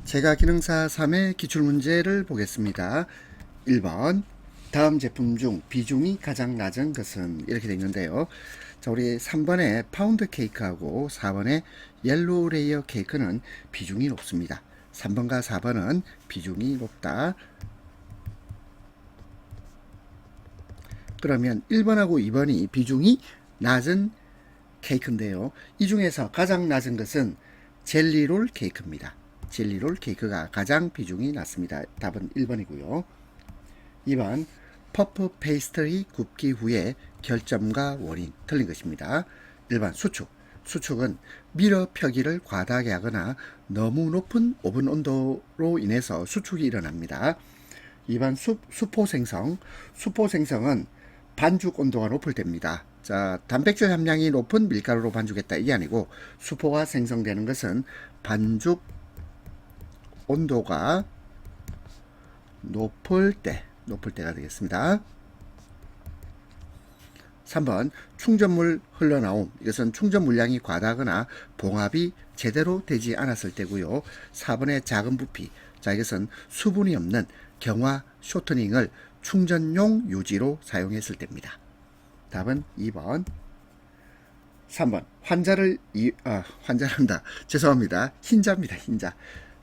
제가 기능사 3의 기출문제를 보겠습니다. 1번 다음 제품 중 비중이 가장 낮은 것은 이렇게 되어 있는데요. 자, 우리 3번의 파운드 케이크하고 4번의 옐로우 레이어 케이크는 비중이 높습니다. 3번과 4번은 비중이 높다. 그러면 1번하고 2번이 비중이 낮은 케이크인데요. 이 중에서 가장 낮은 것은 젤리롤 케이크입니다. 젤리롤 케이크가 가장 비중이 낮습니다. 답은 1번이고요. 2번 퍼프 페이스트리 굽기 후에 결점과 원인 틀린 것입니다. 1번 수축. 수축은 밀어 펴기를 과다하게 하거나 너무 높은 오븐 온도로 인해서 수축이 일어납니다. 2번 수포 생성. 수포 생성은 반죽 온도가 높을 때입니다. 자, 단백질 함량이 높은 밀가루로 반죽했다 이게 아니고 수포가 생성되는 것은 반죽 온도가 높을 때가 되겠습니다. 3번 충전물 흘러나옴. 이것은 충전 물량이 과다하거나 봉합이 제대로 되지 않았을 때고요. 4번의 작은 부피. 자, 이것은 수분이 없는 경화 쇼트닝을 충전용 유지로 사용했을 때입니다. 답은 2번. 3번 환자란다. 죄송합니다. 흰자입니다. 흰자.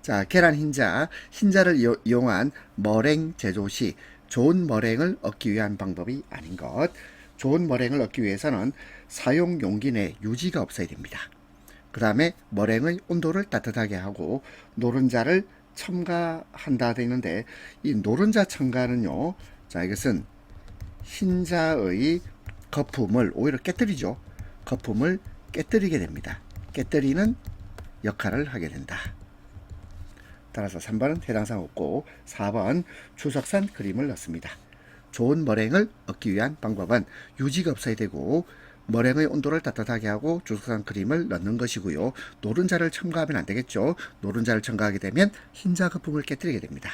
자, 계란 흰자를 이용한 머랭 제조 시 좋은 머랭을 얻기 위한 방법이 아닌 것. 좋은 머랭을 얻기 위해서는 사용 용기 내 유지가 없어야 됩니다. 그 다음에 머랭의 온도를 따뜻하게 하고 노른자를 첨가한다 되는데 이 노른자 첨가는요. 자, 이것은 흰자의 거품을 오히려 깨뜨리죠. 거품을 깨뜨리게 됩니다. 깨뜨리는 역할을 하게 된다. 따라서 3번은 해당사항 없고 4번 주석산 크림을 넣습니다. 좋은 머랭을 얻기 위한 방법은 유지가 없어야 되고 머랭의 온도를 따뜻하게 하고 주석산 크림을 넣는 것이고요. 노른자를 첨가하면 안 되겠죠. 노른자를 첨가하게 되면 흰자 거품을 깨뜨리게 됩니다.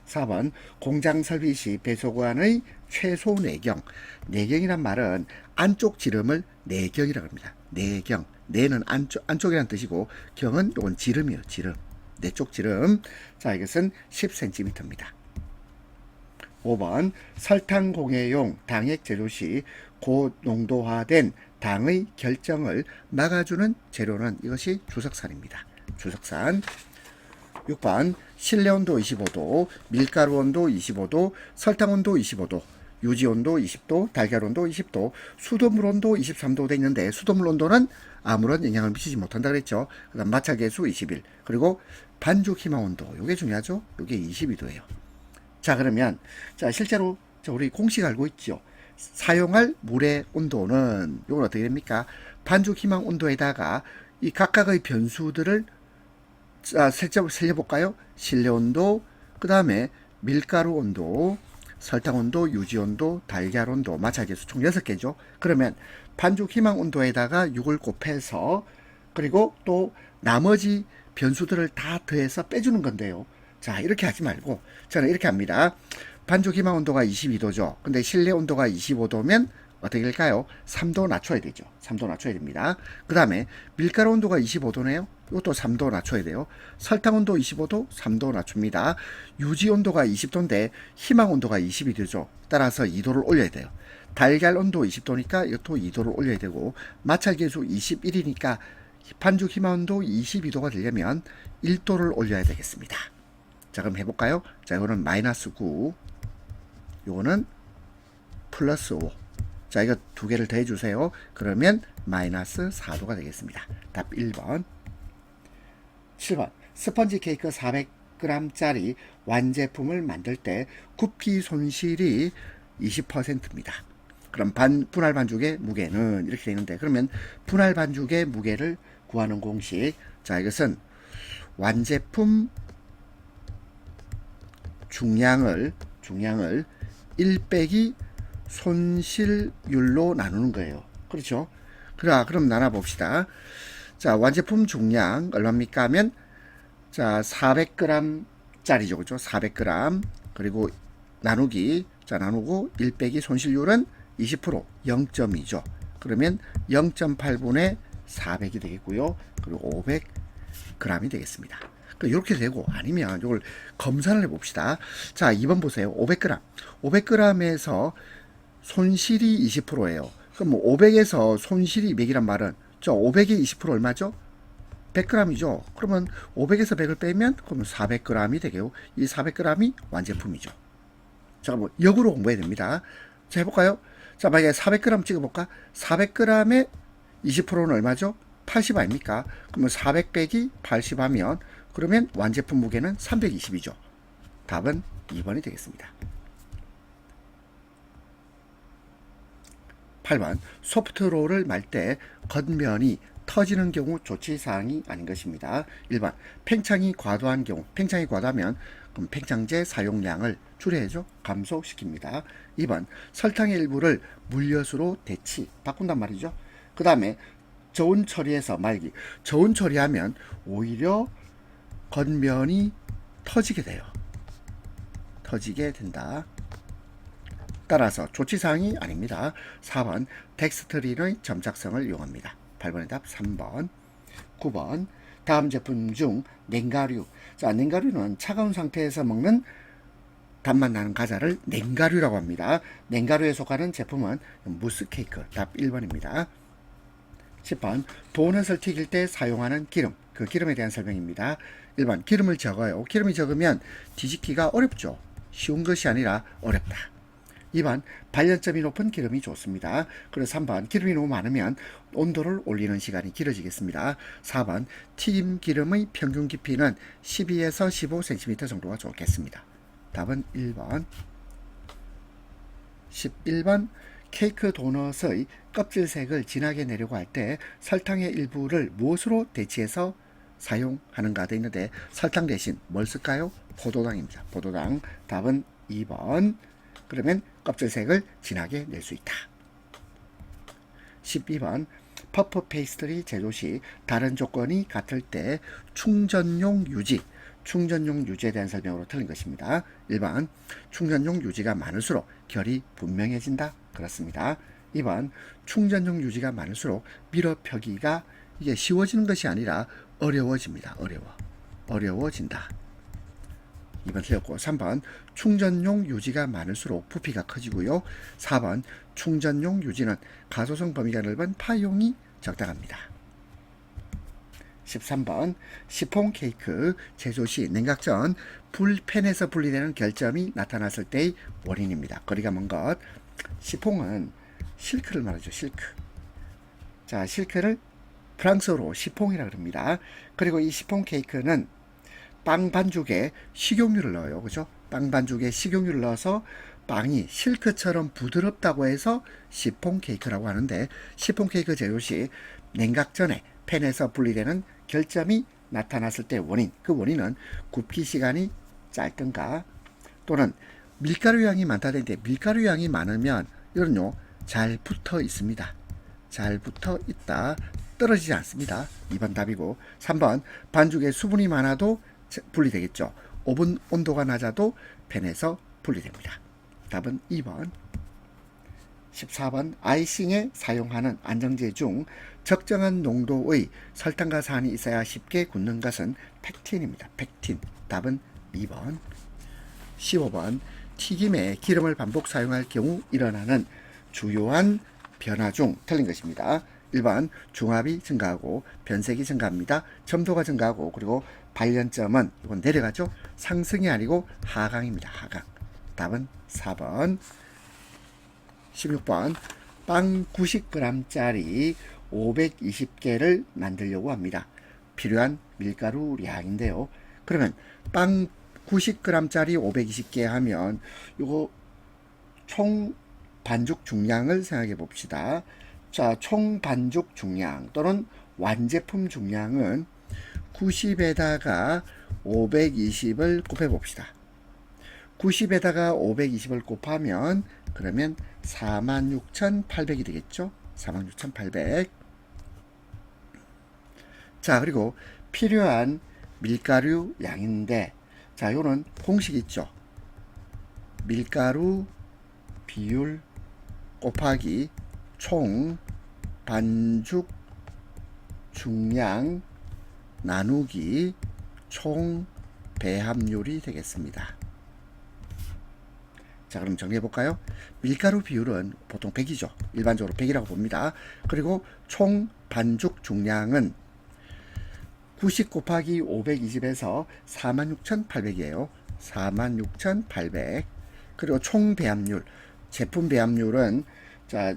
4번 공장 설비 시 배수관의 최소 내경. 내경이란 말은 안쪽 지름을 내경이라고 합니다. 내경. 내는 안쪽이라는 뜻이고 경은 이건 지름이에요. 지름. 내쪽 지름. 자, 이것은 10cm입니다. 5번 설탕 공예용 당액 제조 시 고농도화된 당의 결정을 막아주는 재료는 이것이 주석산입니다. 주석산. 6번 실내 온도 25도, 밀가루 온도 25도, 설탕 온도 25도, 유지 온도 20도, 달걀 온도 20도, 수돗물 온도 23도 되어 있는데 수돗물 온도는 아무런 영향을 미치지 못한다 그랬죠. 그다음 마찰계수 21. 그리고 반죽 희망 온도. 이게 중요하죠. 이게 22도예요. 자, 그러면 자, 실제로 우리 공식 알고 있죠. 사용할 물의 온도는 이건 어떻게 됩니까? 반죽 희망 온도에다가 이 각각의 변수들을 자, 살려볼까요? 실내 온도, 그 다음에 밀가루 온도, 설탕 온도, 유지 온도, 달걀 온도, 마찰계수 총 6개죠. 그러면 반죽 희망 온도에다가 6을 곱해서 그리고 또 나머지 변수들을 다 더해서 빼주는 건데요. 자, 이렇게 하지 말고 저는 이렇게 합니다. 반죽 희망 온도가 22도죠. 근데 실내 온도가 25도면 어떻게 될까요? 3도 낮춰야 되죠. 3도 낮춰야 됩니다. 그 다음에 밀가루 온도가 25도네요. 이것도 3도 낮춰야 돼요. 설탕 온도 25도, 3도 낮춥니다. 유지 온도가 20도인데 희망 온도가 22도죠. 따라서 2도를 올려야 돼요. 달걀 온도 20도니까 이것도 2도를 올려야 되고 마찰계수 21이니까 반죽 희망 온도 22도가 되려면 1도를 올려야 되겠습니다. 자, 그럼 해볼까요? 자, 이거는 마이너스 9, 이거는 플러스 5. 자, 이거 두 개를 더해 주세요. 그러면 마이너스 4도가 되겠습니다. 답 1번. 7번 스펀지 케이크 400g짜리 완제품을 만들 때 굽기 손실이 20%입니다. 그럼 분할 반죽의 무게는 이렇게 되는데 그러면 분할 반죽의 무게를 구하는 공식. 자, 이것은 완제품 중량을 1 빼기 손실율로 나누는 거예요. 그렇죠? 그럼 나눠봅시다. 자, 완제품 중량 얼마입니까 하면 자, 400g 짜리죠. 그죠? 400g. 그리고 나누기. 자, 나누고 1 빼기 손실률은 20%, 0.2죠. 그러면 0.8분의 400이 되겠고요. 그리고 500g이 되겠습니다. 이렇게 되고 아니면 이걸 검산을 해봅시다. 자, 2번 보세요. 500g. 500g에서 손실이 20%예요. 그럼 뭐 500에서 손실이 200이란 말은 저 500이 20% 얼마죠? 100g이죠. 그러면 500에서 100을 빼면 그러면 400g이 되게요. 이 400g이 완제품이죠. 자, 뭐 역으로 공부해야 됩니다. 자, 해볼까요? 자, 만약에 400g 찍어볼까? 400g의 20%는 얼마죠? 80 아닙니까? 그러면 400 빼기 80 하면 그러면 완제품 무게는 320이죠. 답은 2번이 되겠습니다. 8번 소프트롤을 말 때 겉면이 터지는 경우 조치사항이 아닌 것입니다. 1번 팽창이 과도한 경우, 팽창이 과도하면 그럼 팽창제 사용량을 줄여야죠. 감소시킵니다. 2번 설탕의 일부를 물엿으로 바꾼단 말이죠. 그 다음에 저온 처리에서 말기, 저온 처리하면 오히려 겉면이 터지게 돼요. 터지게 된다. 따라서 조치사항이 아닙니다. 4번 덱스트린의 점착성을 이용합니다. 8번의 답 3번. 9번 다음 제품 중 냉가류. 자, 냉가류는 차가운 상태에서 먹는 단맛 나는 과자를 냉가류라고 합니다. 냉가류에 속하는 제품은 무스 케이크. 답 1번입니다. 10번 도넛을 튀길 때 사용하는 기름. 그 기름에 대한 설명입니다. 1번 기름을 적어요. 기름이 적으면 뒤집기가 어렵죠. 쉬운 것이 아니라 어렵다. 2번 발연점이 높은 기름이 좋습니다. 그리고 3번 기름이 너무 많으면 온도를 올리는 시간이 길어지겠습니다. 4번 튀김 기름의 평균 깊이는 12에서 15cm 정도가 좋겠습니다. 답은 1번. 11번 케이크 도넛의 껍질색을 진하게 내려고 할 때 설탕의 일부를 무엇으로 대체해서 사용하는가 되어 있는데 설탕 대신 뭘 쓸까요? 포도당입니다. 포도당. 답은 2번. 그러면 껍질색을 진하게 낼 수 있다. 12번 퍼프 페이스트리 제조 시 다른 조건이 같을 때 충전용 유지, 충전용 유지에 대한 설명으로 틀린 것입니다. 1번 충전용 유지가 많을수록 결이 분명해진다. 그렇습니다. 2번 충전용 유지가 많을수록 밀어펴기가 이게 쉬워지는 것이 아니라 어려워집니다. 어려워진다. 2번 틀렸고 3번 충전용 유지가 많을수록 부피가 커지고요. 4번 충전용 유지는 가소성 범위가 넓은 파용이 적당합니다. 13번 시폰 케이크 제조 시 냉각 전 팬에서 분리되는 결점이 나타났을 때의 원인입니다. 거리가 먼 것. 시폰은 실크를 말하죠. 실크. 자, 실크를 프랑스어로 시퐁이라고 합니다. 그리고 이 시폰 케이크는 빵 반죽에 식용유를 넣어요. 그죠? 빵 반죽에 식용유를 넣어서 빵이 실크처럼 부드럽다고 해서 시폰 케이크라고 하는데 시폰 케이크 제조 시 냉각 전에 팬에서 분리되는 결점이 나타났을 때 원인, 그 원인은 굽기 시간이 짧든가 또는 밀가루 양이 많다 되는데 밀가루 양이 많으면 이건요 잘 붙어 있습니다. 잘 붙어 있다. 떨어지지 않습니다. 2번 답이고 3번 반죽에 수분이 많아도 분리되겠죠. 오븐 온도가 낮아도 팬에서 분리됩니다. 답은 2번. 14번 아이싱에 사용하는 안정제 중 적정한 농도의 설탕과 산이 있어야 쉽게 굳는 것은 팩틴입니다. 팩틴. 답은 2번. 15번 튀김에 기름을 반복 사용할 경우 일어나는 주요한 변화 중 틀린 것입니다. 1번 중압이 증가하고 변색이 증가합니다. 점도가 증가하고 그리고 발연점은 이건 내려가죠. 상승이 아니고 하강입니다. 하강. 답은 4번. 16번 빵 90g짜리 520개를 만들려고 합니다. 필요한 밀가루량인데요. 그러면 빵 90g짜리 520개 하면 이거 총 반죽 중량을 생각해 봅시다. 자, 총 반죽 중량 또는 완제품 중량은 90에다가 520을 곱해 봅시다. 90에다가 520을 곱하면 그러면 46,800이 되겠죠. 46,800. 자, 그리고 필요한 밀가루 양인데 자, 요는 공식 있죠. 밀가루 비율 곱하기 총 반죽 중량 나누기 총 배합률이 되겠습니다. 자, 그럼 정리해 볼까요? 밀가루 비율은 보통 100이죠. 일반적으로 100이라고 봅니다. 그리고 총 반죽 중량은 90 곱하기 520에서 46,800이에요. 46,800. 그리고 총 배합률, 제품 배합률은, 자,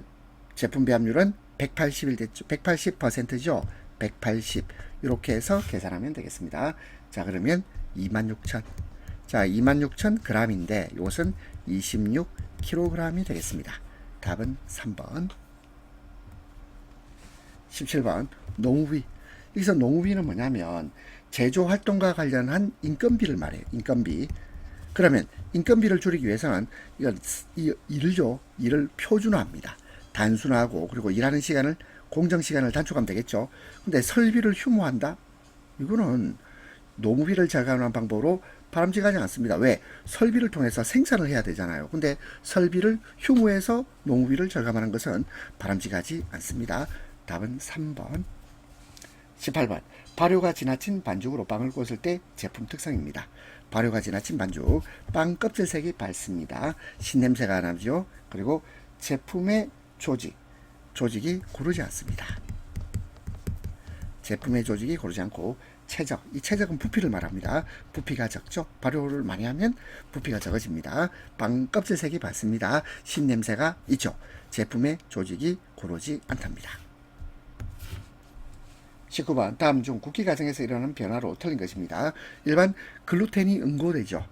제품 배합률은 180일 됐죠. 180%죠. 180. 이렇게 해서 계산하면 되겠습니다. 자, 그러면 26,000. 자, 26,000g인데 이것은 26kg이 되겠습니다. 답은 3번. 17번 농우비. 여기서 농우비는 뭐냐면 제조 활동과 관련한 인건비를 말해요. 인건비. 그러면 인건비를 줄이기 위해서는 일을 표준화합니다. 단순화하고 그리고 일하는 시간을 공정 시간을 단축하면 되겠죠. 근데 설비를 휴무한다? 이거는 노무비를 절감하는 방법으로 바람직하지 않습니다. 왜? 설비를 통해서 생산을 해야 되잖아요. 근데 설비를 휴무해서 노무비를 절감하는 것은 바람직하지 않습니다. 답은 3번. 18번. 발효가 지나친 반죽으로 빵을 구웠을 때 제품 특성입니다. 발효가 지나친 반죽, 빵 껍질색이 밝습니다. 신냄새가 나죠. 그리고 제품의 조직이 고르지 않습니다. 제품의 조직이 고르지 않고 최적, 이 최적은 부피를 말합니다. 부피가 적죠. 발효를 많이 하면 부피가 적어집니다. 빵 껍질색이 밝습니다. 신냄새가 있죠. 제품의 조직이 고르지 않답니다. 19번. 다음 중 굽기 과정에서 일어나는 변화로 틀린 것입니다. 1번 글루텐이 응고되죠.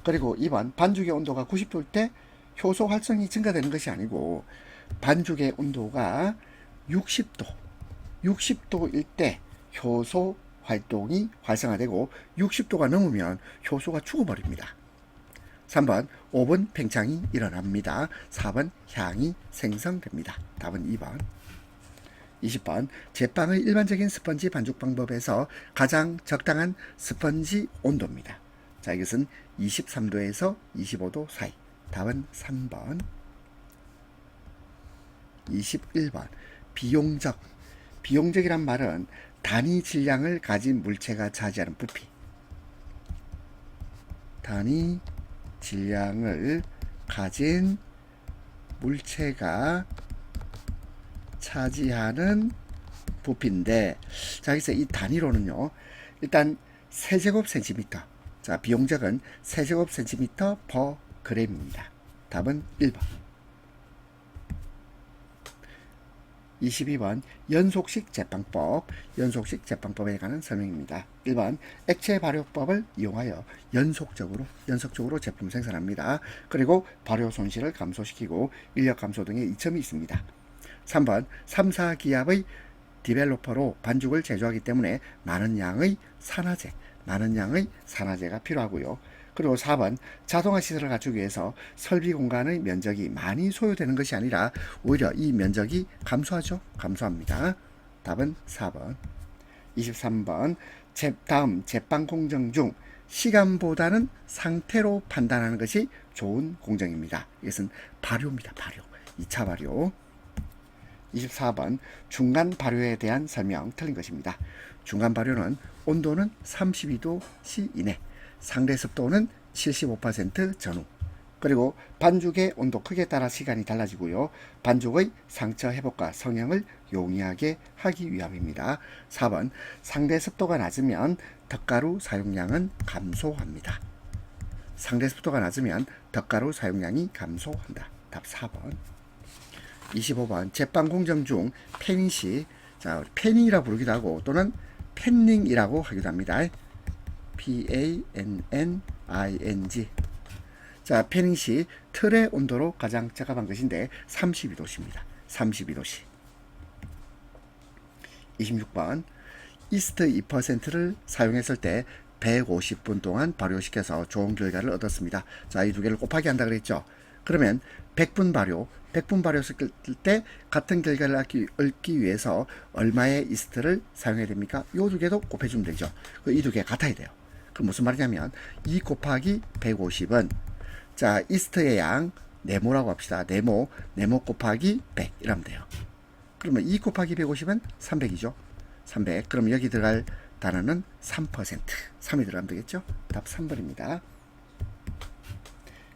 그리고 2번 반죽의 온도가 90도일 때 효소 활성이 증가되는 것이 아니고 반죽의 온도가 60도일 때 효소 활동이 활성화되고 60도가 넘으면 효소가 죽어버립니다. 3번 오븐 팽창이 일어납니다. 4번 향이 생성됩니다. 답은 2번. 20번 제빵의 일반적인 스펀지 반죽 방법에서 가장 적당한 스펀지 온도입니다. 자, 이것은 23도에서 25도 사이. 답은 3번. 21번 비용적이란 말은 단위 질량을 가진 물체가 차지하는 부피. 단위 질량을 가진 물체가 차지하는 부피인데, 자, 여기서 이 단위로는요, 일단 세제곱센티미터. 자, 비용적은 세제곱센티미터 per g입니다. 답은 1번. 22번 연속식 제빵법에 관한 설명입니다. 1번 액체 발효법을 이용하여 연속적으로 제품 생산합니다. 그리고 발효 손실을 감소시키고 인력 감소 등의 이점이 있습니다. 3번 3,4기압의 디벨로퍼로 반죽을 제조하기 때문에 많은 양의 산화제가 필요하고요. 그리고 4번 자동화 시설을 갖추기 위해서 설비 공간의 면적이 많이 소요되는 것이 아니라 오히려 이 면적이 감소합니다. 답은 4번. 23번 다음 제빵 공정 중 시간보다는 상태로 판단하는 것이 좋은 공정입니다. 이것은 발효입니다. 2차 발효. 24번 중간 발효에 대한 설명 틀린 것입니다. 중간 발효는 온도는 32도C 이내, 상대 습도는 75% 전후, 그리고 반죽의 온도 크기에 따라 시간이 달라지고요. 반죽의 상처 회복과 성형을 용이하게 하기 위함입니다. 4번 상대 습도가 낮으면 덧가루 사용량은 감소합니다. 상대 습도가 낮으면 덧가루 사용량이 감소한다. 답 4번. 25번 제빵 공정 중 패닝 시, 자, 패닝이라고 부르기도 하고 또는 팬닝이라고 하기도 합니다. PANNING. 자, 패닝 시 틀의 온도로 가장 적합한 것인데 32도씨입니다. 32도씨. 26번 이스트 2%를 사용했을 때 150분 동안 발효시켜서 좋은 결과를 얻었습니다. 자, 이 두 개를 곱하기 한다 그랬죠. 그러면 100분 발효했을 때 같은 결과를 얻기 위해서 얼마의 이스트를 사용해야 됩니까? 이 두 개도 곱해주면 되죠. 이 두 개 같아야 돼요. 그럼 무슨 말이냐면 2 곱하기 150은, 자, 이스트의 양 네모라고 합시다. 네모 곱하기 100 이러면 돼요. 그러면 2 곱하기 150은 300이죠. 300. 그럼 여기 들어갈 단어는 3%. 3이 들어가면 되겠죠? 답 3번입니다.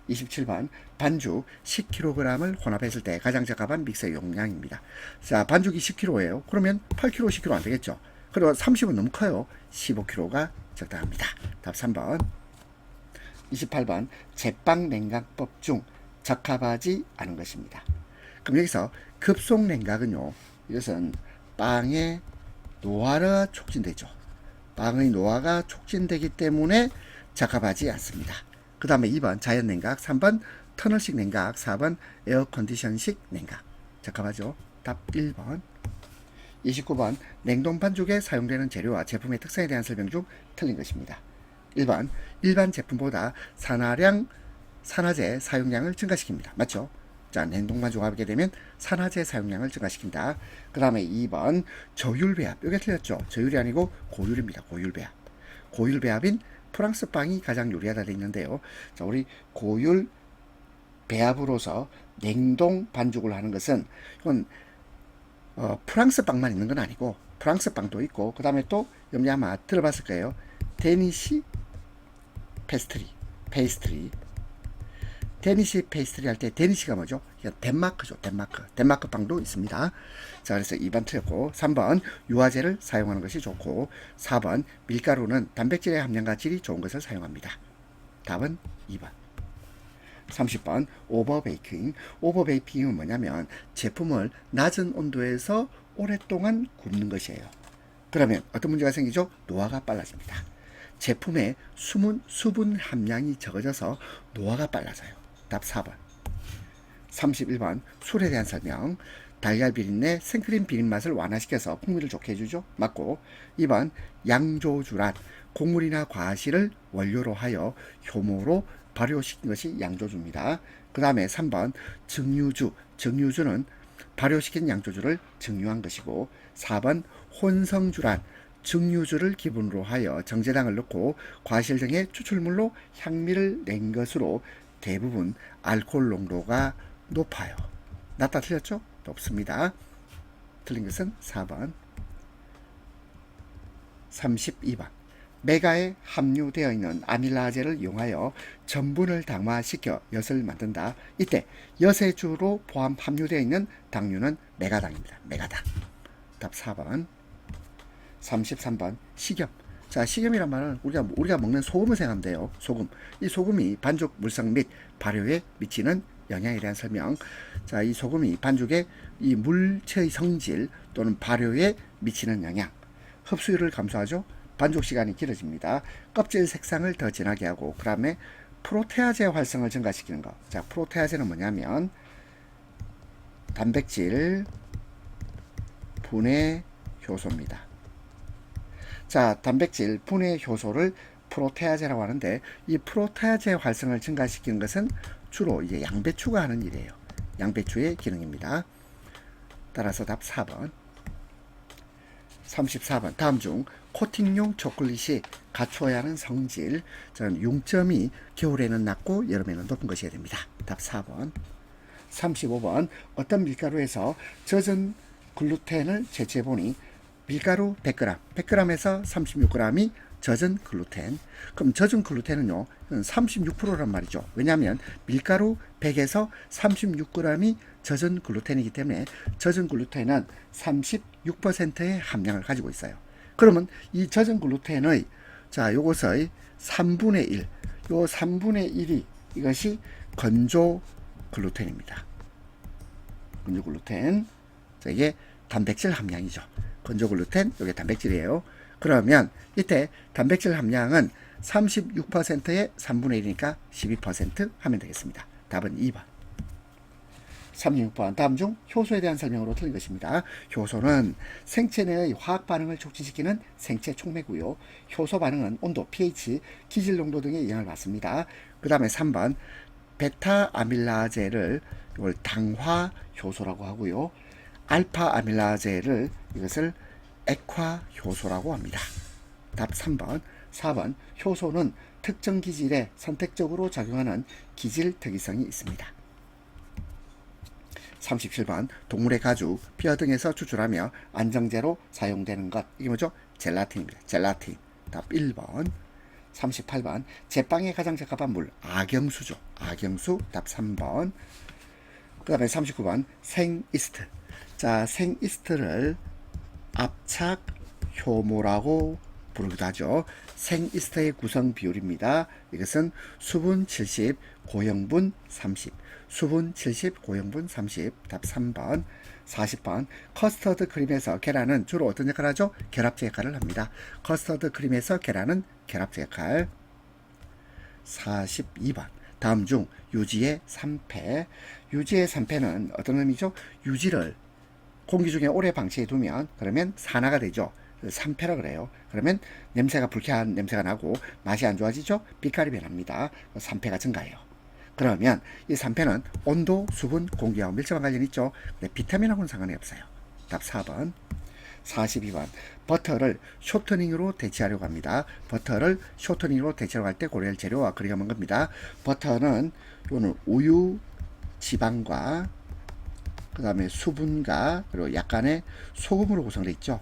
27번 반죽 10kg을 혼합했을 때 가장 적합한 믹서의 용량입니다. 자, 반죽이 10kg예요. 그러면 8kg, 10kg 안 되겠죠? 그리고 30은 너무 커요. 15kg가 적당합니다. 답 3번. 28번 제빵 냉각법 중 적합하지 않은 것입니다. 그럼 여기서 급속 냉각은요, 이것은 빵의 노화가 촉진되죠. 빵의 노화가 촉진되기 때문에 적합하지 않습니다. 그 다음에 2번 자연 냉각, 3번 터널식 냉각, 4번 에어컨디션식 냉각. 적합하죠. 답 1번. 29번 냉동 반죽에 사용되는 재료와 제품의 특성에 대한 설명 중 틀린 것입니다. 1번 일반 제품보다 산화제 사용량을 증가시킵니다. 맞죠? 자, 냉동 반죽을 하게 되면 산화제 사용량을 증가시킨다. 그 다음에 2번 저율배합. 이게 틀렸죠? 저율이 아니고 고율입니다. 고율배합. 고율배합인 프랑스 빵이 가장 요리하다 되어 있는데요. 자, 우리 고율 배합으로서 냉동 반죽을 하는 것은 이건 프랑스 빵만 있는 건 아니고 프랑스 빵도 있고, 그 다음에 또 여러분이 아마 들어봤을 거예요. 데니시 페이스트리 데니시 페이스트리 할 때 데니시가 뭐죠? 덴마크죠. 덴마크 빵도 있습니다. 자, 그래서 2번 틀렸고, 3번 유화제를 사용하는 것이 좋고, 4번 밀가루는 단백질의 함량과 질이 좋은 것을 사용합니다. 답은 2번. 30번 오버베이킹은 뭐냐면 제품을 낮은 온도에서 오랫동안 굽는 것이에요. 그러면 어떤 문제가 생기죠? 노화가 빨라집니다. 제품의 수분 함량이 적어져서 노화가 빨라져요. 답 4번. 31번 술에 대한 설명. 달걀 비린내, 생크림 비린 맛을 완화시켜서 풍미를 좋게 해주죠. 맞고. 2번 양조주란 곡물이나 과실을 원료로 하여 효모로 발효시킨 것이 양조주입니다. 그 다음에 3번 증류주는 발효시킨 양조주를 증류한 것이고, 4번 혼성주란 증류주를 기본으로 하여 정제당을 넣고 과실 등의 추출물로 향미를 낸 것으로 대부분 알코올 농도가 높아요. 낮다 틀렸죠? 높습니다. 틀린 것은 4번. 32번 메가에 함유되어 있는 아밀라제를 이용하여 전분을 당화시켜 엿을 만든다. 이때 엿의 주로 포함 함유되어 있는 당류는 메가당입니다. 메가당. 답 4번. 33번 식염. 자, 식염이란 말은 우리가 먹는 소금을 생각하면 돼요. 소금. 이 소금이 반죽 물성 및 발효에 미치는 영향에 대한 설명. 자, 이 소금이 반죽의 이 물체의 성질 또는 발효에 미치는 영향. 흡수율을 감소하죠. 반죽 시간이 길어집니다. 껍질 색상을 더 진하게 하고, 그 다음에 프로테아제 활성을 증가시키는 것. 자, 프로테아제는 뭐냐면 단백질 분해 효소입니다. 자, 단백질 분해 효소를 프로테아제라고 하는데, 이 프로테아제 활성을 증가시키는 것은 주로 이제 양배추가 하는 일이에요. 양배추의 기능입니다. 따라서 답 4번. 34번 다음 중 코팅용 초콜릿이 갖춰야 하는 성질. 저는 융점이 겨울에는 낮고 여름에는 높은 것이어야 됩니다. 답 4번. 35번 어떤 밀가루에서 젖은 글루텐을 채취해보니 밀가루 100g, 100g에서 36g이 젖은 글루텐. 그럼 젖은 글루텐은요 36%란 말이죠. 왜냐하면 밀가루 100에서 36g이 젖은 글루텐이기 때문에 젖은 글루텐은 36%의 함량을 가지고 있어요. 그러면 이 젖은 글루텐의 요것의 3분의 1, 요 3분의 1이 이것이 건조 글루텐입니다. 건조 글루텐. 자, 이게 단백질 함량이죠. 건조 글루텐, 이게 단백질이에요. 그러면 이때 단백질 함량은 36%의 3분의 1이니까 12% 하면 되겠습니다. 답은 2번. 36번 다음 중 효소에 대한 설명으로 틀린 것입니다. 효소는 생체 내의 화학 반응을 촉진시키는 생체 촉매고요. 효소 반응은 온도, pH, 기질 농도 등의 영향을 받습니다. 그 다음에 3번 베타 아밀라제를 이걸 당화 효소라고 하고요. 알파 아밀라제를 이것을 액화 효소라고 합니다. 답 3번. 4번 효소는 특정 기질에 선택적으로 작용하는 기질 특이성이 있습니다. 37번 동물의 가죽, 뼈 등에서 추출하며 안정제로 사용되는 것. 이게 뭐죠? 젤라틴입니다. 젤라틴. 답 1번. 38번 제빵에 가장 적합한 물. 악영수죠. 악영수. 답 3번. 그 다음에 39번 생이스트. 자, 생이스트를 압착 효모라고 부르기도 하죠. 생이스트의 구성 비율입니다. 이것은 수분 70, 고형분 30. 수분 70, 고형분 30. 답 3번. 40번 커스터드 크림에서 계란은 주로 어떤 역할을 하죠? 결합제 역할을 합니다. 커스터드 크림에서 계란은 결합제 역할. 42번 다음 중 유지의 3패. 유지의 3패는 어떤 의미죠? 유지를 공기 중에 오래 방치해 두면 그러면 산화가 되죠. 3패라 그래요. 그러면 냄새가 불쾌한 냄새가 나고 맛이 안 좋아지죠. 빛깔이 변합니다. 3패가 증가해요. 그러면 이 3패는 온도, 수분, 공기와 밀접한 관련이 있죠. 근데 비타민하고는 상관이 없어요. 답 4번. 42번 버터를 쇼트닝으로 대체하려고 합니다. 버터를 쇼트닝으로 대체하려고 할 때 고려할 재료와 거리가 먼 겁니다. 버터는 이거는 우유, 지방과 그 다음에 수분과 그리고 약간의 소금으로 구성되어 있죠.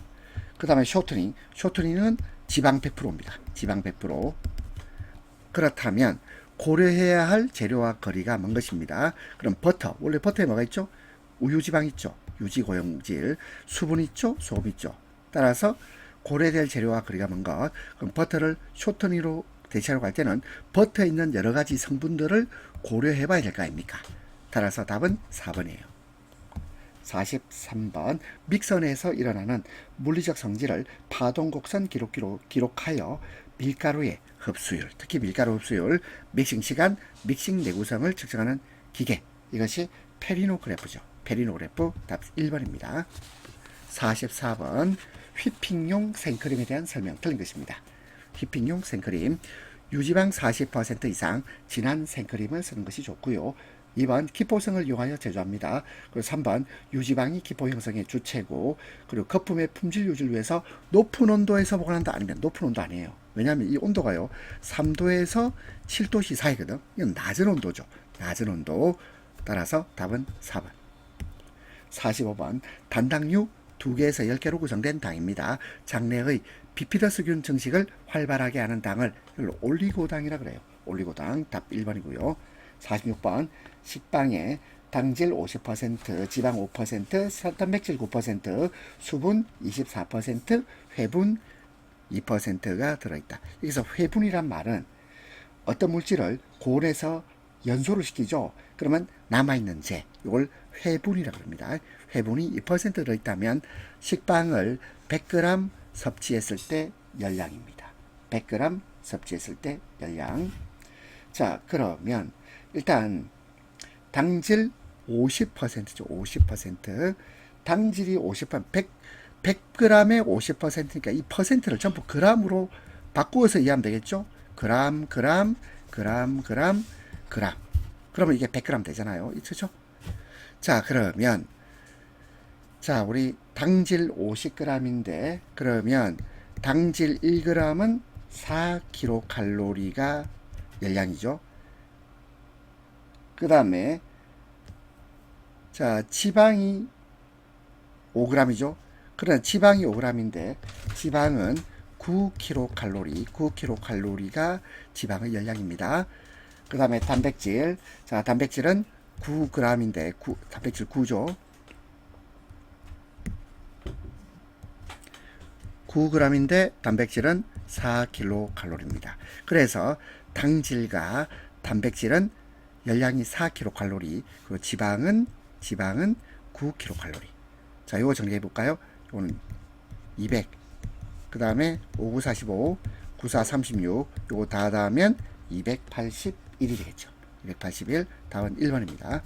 그 다음에 쇼트닝은 지방 100%입니다. 지방 100%. 그렇다면 고려해야 할 재료와 거리가 먼 것입니다. 그럼 버터, 원래 버터에 뭐가 있죠? 우유지방 있죠. 유지고용질, 수분 있죠. 소금 있죠. 따라서 고려될 재료와 거리가 먼 것. 그럼 버터를 쇼트닝으로 대체하려고 할 때는 버터에 있는 여러 가지 성분들을 고려해 봐야 될 거 아닙니까? 따라서 답은 4번이에요. 43번 믹서 내에서 일어나는 물리적 성질을 파동곡선 기록하여 밀가루의 흡수율, 특히 밀가루 흡수율, 믹싱 시간, 믹싱 내구성을 측정하는 기계. 이것이 페리노그래프죠. 페리노그래프. 답 1번입니다. 44번 휘핑용 생크림에 대한 설명. 틀린 것입니다. 휘핑용 생크림 유지방 40% 이상 진한 생크림을 쓰는 것이 좋고요. 2번 기포성을 이용하여 제조합니다. 그리고 3번 유지방이 기포 형성의 주체고, 그리고 거품의 품질 유지를 위해서 높은 온도에서 보관한다. 아니면 높은 온도 아니에요. 왜냐하면 이 온도가요 3도에서 7도씨 사이거든. 이건 낮은 온도죠. 낮은 온도. 따라서 답은 4번. 45번 단당류 2개에서 10개로 구성된 당입니다. 장내의 비피더스균 증식을 활발하게 하는 당을 올리고당이라 그래요. 올리고당. 답 1번이고요. 46번 식빵에 당질 50%, 지방 5%, 단백질 9%, 수분 24%, 회분 2%가 들어있다. 여기서 회분이란 말은 어떤 물질을 고온에서 연소를 시키죠. 그러면 남아있는 재, 이걸 회분이라고 합니다. 회분이 2% 들어있다면 식빵을 100g 섭취했을 때 열량입니다. 100g 섭취했을 때 열량. 자, 그러면 일단 당질 50%죠. 50%. 당질이 50%, 100g의 50%니까 이 퍼센트를 전부 g으로 바꾸어서 이해하면 되겠죠. 그람. 그러면 이게 100g 되잖아요. 그렇죠? 자, 그러면 자, 우리 당질 50g인데 그러면 당질 1g은 4kcal가 열량이죠. 그 다음에 자, 지방이 5g이죠. 그러나 지방이 5g인데 지방은 9kcal, 9kcal가 지방의 열량입니다. 그 다음에 단백질. 자, 단백질은 9g인데 단백질 9죠. 9g인데 단백질은 4kcal입니다. 그래서 당질과 단백질은 열량이 4kcal, 그리고 지방은 9kcal. 자, 이거 정리해 볼까요? 이거는 200, 그 다음에 5945, 9436, 요거 다 하면 281이 되겠죠. 281. 답은 1번입니다.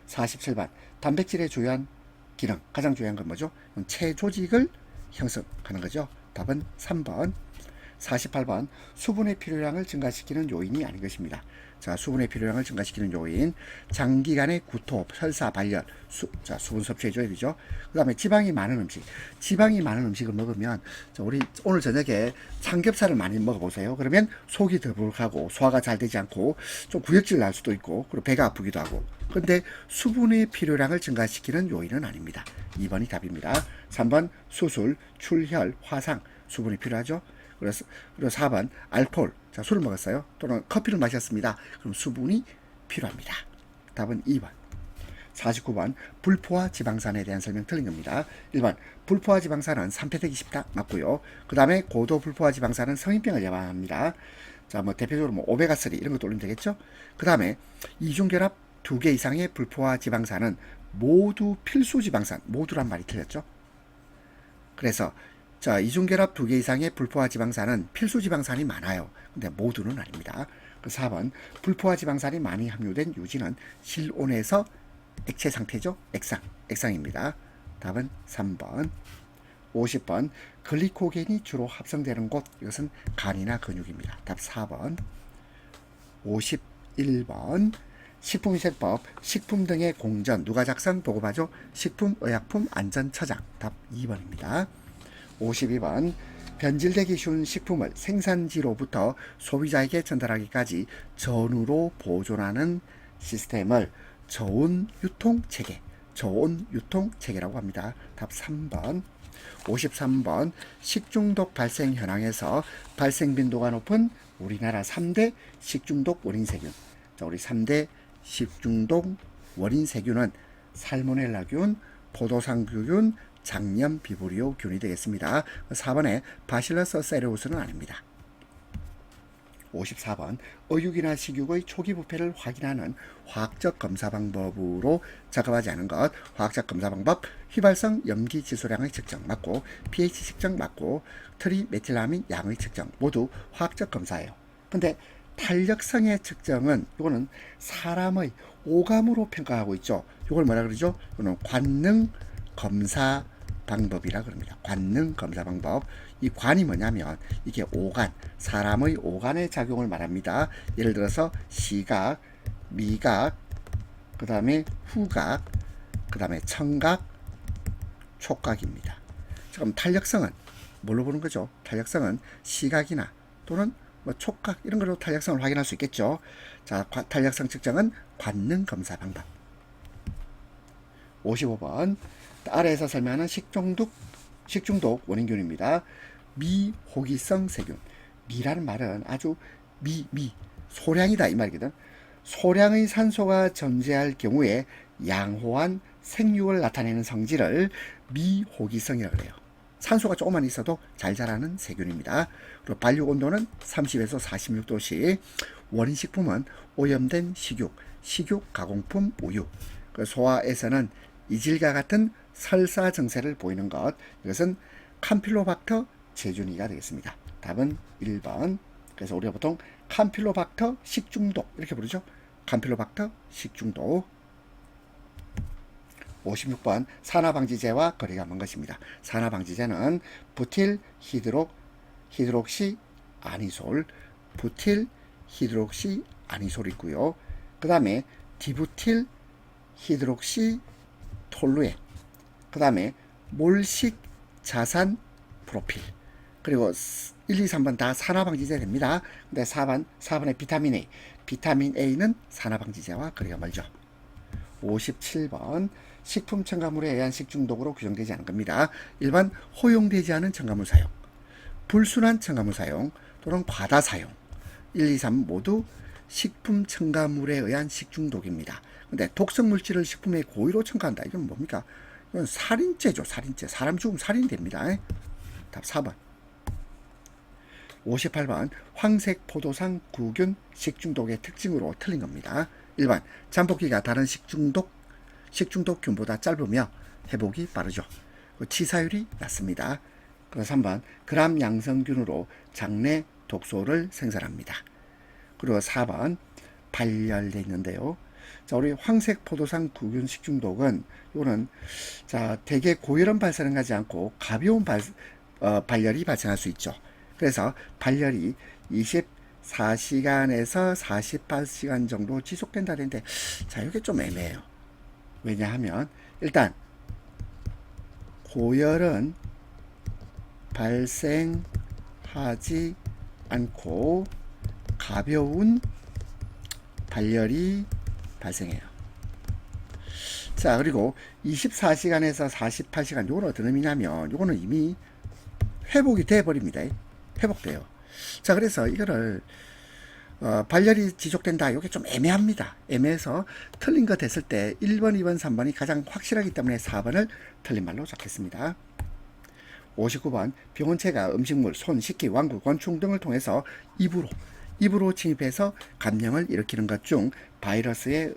47번 단백질의 주요한 기능, 가장 중요한 건 뭐죠? 체조직을 형성하는 거죠. 답은 3번. 48번 수분의 필요량을 증가시키는 요인이 아닌 것입니다. 자, 수분의 필요량을 증가시키는 요인. 장기간의 구토, 설사, 발열, 수분 섭취해줘야 되죠. 그 다음에 지방이 많은 음식. 지방이 많은 음식을 먹으면, 자, 우리 오늘 저녁에 삼겹살을 많이 먹어보세요. 그러면 속이 더부룩하고 소화가 잘 되지 않고 좀 구역질 날 수도 있고, 그리고 배가 아프기도 하고. 근데 수분의 필요량을 증가시키는 요인은 아닙니다. 2번이 답입니다. 3번 수술, 출혈, 화상, 수분이 필요하죠. 그리고 4번 알코올, 자, 술을 먹었어요. 또는 커피를 마셨습니다. 그럼 수분이 필요합니다. 답은 2번. 49번 불포화 지방산에 대한 설명 틀린 겁니다. 1번 불포화 지방산은 산패되기 쉽다, 맞고요. 그 다음에 고도 불포화 지방산은 성인병을 예방합니다. 자, 뭐 대표적으로 뭐 오메가3 이런 것도 올리면 되겠죠. 그 다음에 이중결합 2개 이상의 불포화 지방산은 모두 필수 지방산, 모두란 말이 틀렸죠. 그래서 자, 이중결합 2개 이상의 불포화 지방산은 필수 지방산이 많아요. 근데 모두는 아닙니다. 그 4번 불포화 지방산이 많이 함유된 유지는 실온에서 액체 상태죠. 액상입니다. 답은 3번. 50번 글리코겐이 주로 합성되는 곳, 이것은 간이나 근육입니다. 답 4번. 51번 식품위생법, 식품 등의 공전 누가 작성 보고받죠? 식품의약품안전처장. 답 2번입니다. 52번 변질되기 쉬운 식품을 생산지로부터 소비자에게 전달하기까지 전후로 보존하는 시스템을 저온 유통체계라고 합니다. 답 3번. 53번 식중독 발생 현황에서 발생 빈도가 높은 우리나라 3대 식중독 원인 세균. 자, 우리 3대 식중독 원인 세균은 살모넬라균, 포도상구균, 장염 비브리오 균이 되겠습니다. 4번에 바실러스 세레우스는 아닙니다. 54번 어육이나 식육의 초기 부패를 확인하는 화학적 검사 방법으로 작업하지 않은 것. 화학적 검사 방법 휘발성 염기 지수량의 측정 맞고, pH 측정 맞고, 트리메틸라민 양의 측정 모두 화학적 검사예요. 근데 탄력성의 측정은 이거는 사람의 오감으로 평가하고 있죠. 이걸 뭐라 그러죠? 이거는 관능 검사 방법이라 그럽니다. 관능 검사 방법. 이 관이 뭐냐면 이게 오간, 사람의 오간의 작용을 말합니다. 예를 들어서 시각, 미각, 그 다음에 후각, 그 다음에 청각, 촉각입니다. 그럼 탄력성은 뭘로 보는 거죠? 탄력성은 시각이나 또는 뭐 촉각 이런 걸로 탄력성을 확인할 수 있겠죠. 자, 탄력성 측정은 관능 검사 방법. 55번 아래에서 설명하는 식중독 원인균입니다. 미호기성 세균. 미라는 말은 아주 소량이다 이 말이거든. 소량의 산소가 존재할 경우에 양호한 생육을 나타내는 성질을 미호기성이라고 해요. 산소가 조금만 있어도 잘 자라는 세균입니다. 그리고 발육 온도는 30에서 46도씨. 원인식품은 오염된 식육 가공품 우유. 소아에서는 이질과 같은 설사 증세를 보이는 것, 이것은 캄필로박터 제균이가 되겠습니다. 답은 1번. 그래서 우리가 보통 캄필로박터 식중독 이렇게 부르죠. 캄필로박터 식중독. 56번 산화방지제와 거리가 먼 것입니다. 산화방지제는 부틸 히드록시 아니솔이 있고요. 그 다음에 디부틸 히드록시 톨루엔, 그 다음에 몰식 자산 프로필, 그리고 1, 2, 3번 다 산화방지제 됩니다. 근데 4번에 비타민 A는 산화방지제와 거리가 멀죠. 57번 식품 첨가물에 의한 식중독으로 규정되지 않은 겁니다. 1번 허용되지 않은 첨가물 사용, 불순한 첨가물 사용 또는 과다 사용. 1, 2, 3 모두 식품 첨가물에 의한 식중독입니다. 근데 독성 물질을 식품에 고의로 첨가한다. 이건 뭡니까? 이건 살인죄죠. 살인죄. 사람 죽으면 살인이 됩니다. 답 4번. 58번 황색 포도상 구균 식중독의 특징으로 틀린 겁니다. 1번 잠복기가 다른 식중독균보다 짧으며 회복이 빠르죠. 치사율이 낮습니다. 그리고 3번 그람 양성균으로 장내 독소를 생산합니다. 그리고 4번 발열돼 있는데요. 자, 우리 황색 포도상 구균 식중독은 이거는 자 대개 고혈압 발생을 하지 않고 가벼운 발열이 발생할 수 있죠. 그래서 발열이 24시간에서 48시간 정도 지속된다는데, 자, 이게 좀 애매해요. 왜냐하면 일단 고열은 발생하지 않고 가벼운 발열이 발생해요. 자, 그리고 24시간에서 48시간, 요건 어떤 의미냐면 요거는 이미 회복이 돼 버립니다. 회복돼요. 자, 그래서 이거를 발열이 지속된다. 이게 좀 애매합니다. 애매해서 틀린 거 됐을 때 1번, 2번, 3번이 가장 확실하기 때문에 4번을 틀린 말로 잡겠습니다. 59번 병원체가 음식물, 손, 식기, 완구, 곤충 등을 통해서 입으로 침입해서 감염을 일으키는 것 중 바이러스에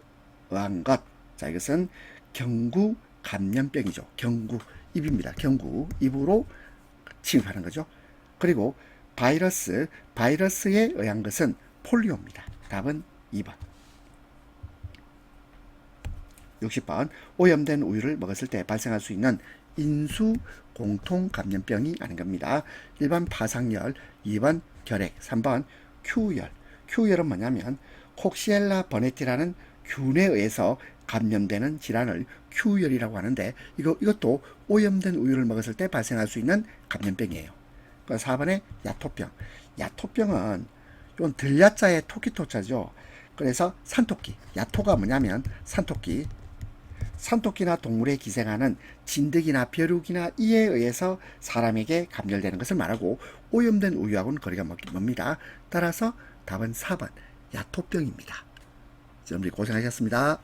의한 것. 자, 이것은 경구 감염병이죠. 경구, 입입니다. 경구, 입으로 침입하는 거죠. 그리고 바이러스에 의한 것은 폴리오입니다. 답은 2번. 60번 오염된 우유를 먹었을 때 발생할 수 있는 인수 공통 감염병이 아닌 겁니다. 1번 파상열, 2번 결핵, 3번 큐열. 큐열은 뭐냐면 콕시엘라 버네티라는 균에 의해서 감염되는 질환을 큐열이라고 하는데, 이것도 오염된 우유를 먹었을 때 발생할 수 있는 감염병이에요. 4번에 야토병. 야토병은 이건 들야자의 토끼토자죠. 그래서 산토끼. 야토가 뭐냐면 산토끼나 동물에 기생하는 진드기나 벼룩이나 이에 의해서 사람에게 감염되는 것을 말하고, 오염된 우유하고는 거리가 멉니다. 따라서 답은 4번 야토병입니다. 여러분들이 고생하셨습니다.